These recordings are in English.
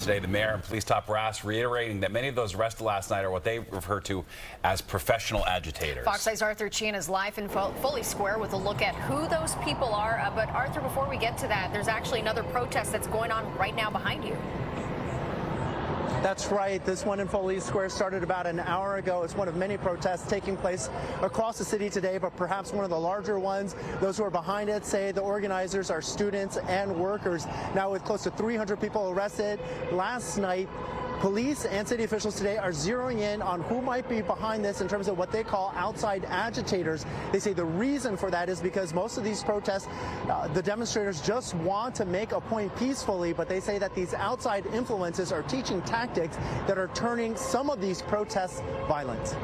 today. The mayor and police top brass reiterating that many of those arrested last night are what they refer to as professional agitators. Fox Eye's Arthur Chien is live in Fully Square with a look at who those people are. But Arthur, before we get to that, there's actually another protest that's going on right now behind you. That's right. This one in Foley Square started about an hour ago. It's one of many protests taking place across the city today, but perhaps one of the larger ones. Those who are behind it say the organizers are students and workers. Now, with close to 300 people arrested last night, police and city officials today are zeroing in on who might be behind this in terms of what they call outside agitators. They say the reason for that is because most of these protests, the demonstrators just want to make a point peacefully, but they say that these outside influences are teaching tactics that are turning some of these protests violent.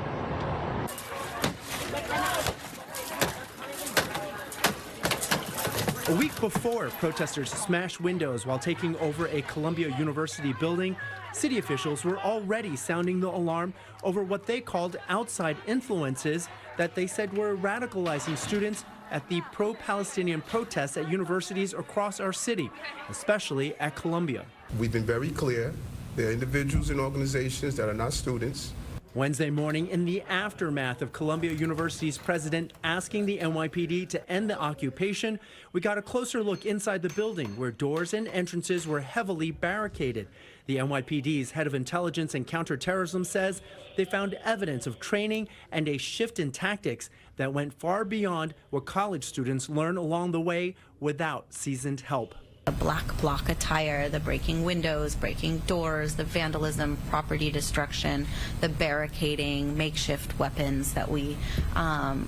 A week before protesters smashed windows while taking over a Columbia University building, city officials were already sounding the alarm over what they called outside influences that they said were radicalizing students at the pro-Palestinian protests at universities across our city, especially at Columbia. We've been very clear. There are individuals and organizations that are not students. Wednesday morning, in the aftermath of Columbia University's president asking the NYPD to end the occupation, we got a closer look inside the building where doors and entrances were heavily barricaded. The NYPD's head of intelligence and counterterrorism says they found evidence of training and a shift in tactics that went far beyond what college students learn along the way without seasoned help. The black bloc attire, the breaking windows, breaking doors, the vandalism, property destruction, the barricading, makeshift weapons that we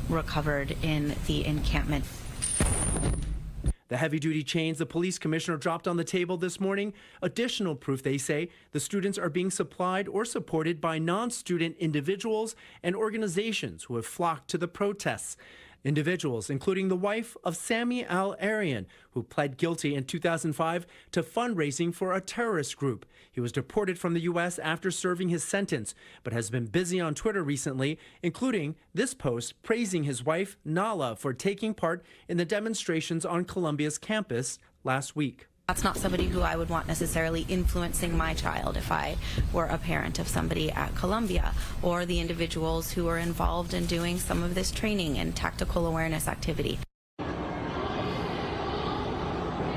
recovered in the encampment. The heavy-duty chains the police commissioner dropped on the table this morning, additional proof, they say, the students are being supplied or supported by non-student individuals and organizations who have flocked to the protests. Individuals, including the wife of Sami al-Arian, who pled guilty in 2005 to fundraising for a terrorist group. He was deported from the U.S. after serving his sentence, but has been busy on Twitter recently, including this post praising his wife, Nala, for taking part in the demonstrations on Columbia's campus last week. That's not somebody who I would want necessarily influencing my child if I were a parent of somebody at Columbia, or the individuals who are involved in doing some of this training and tactical awareness activity.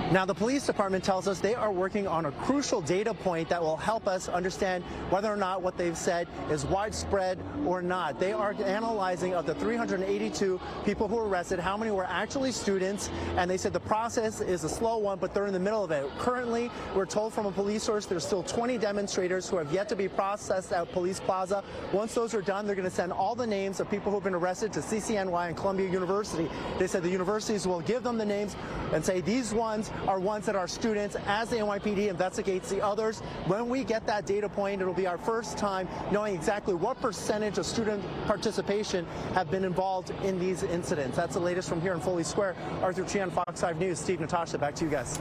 Now, the police department tells us they are working on a crucial data point that will help us understand whether or not what they've said is widespread or not. They are analyzing of the 382 people who were arrested, how many were actually students, and they said the process is a slow one, but they're in the middle of it. Currently, we're told from a police source there's still 20 demonstrators who have yet to be processed at Police Plaza. Once those are done, they're going to send all the names of people who have been arrested to CCNY and Columbia University. They said the universities will give them the names and say these ones are ones that are students as the NYPD investigates the others. When we get that data point, it'll be our first time knowing exactly what percentage of student participation have been involved in these incidents. That's the latest from here in Foley Square. Arthur Chien, Fox 5 News. Steve, Natasha, back to you guys.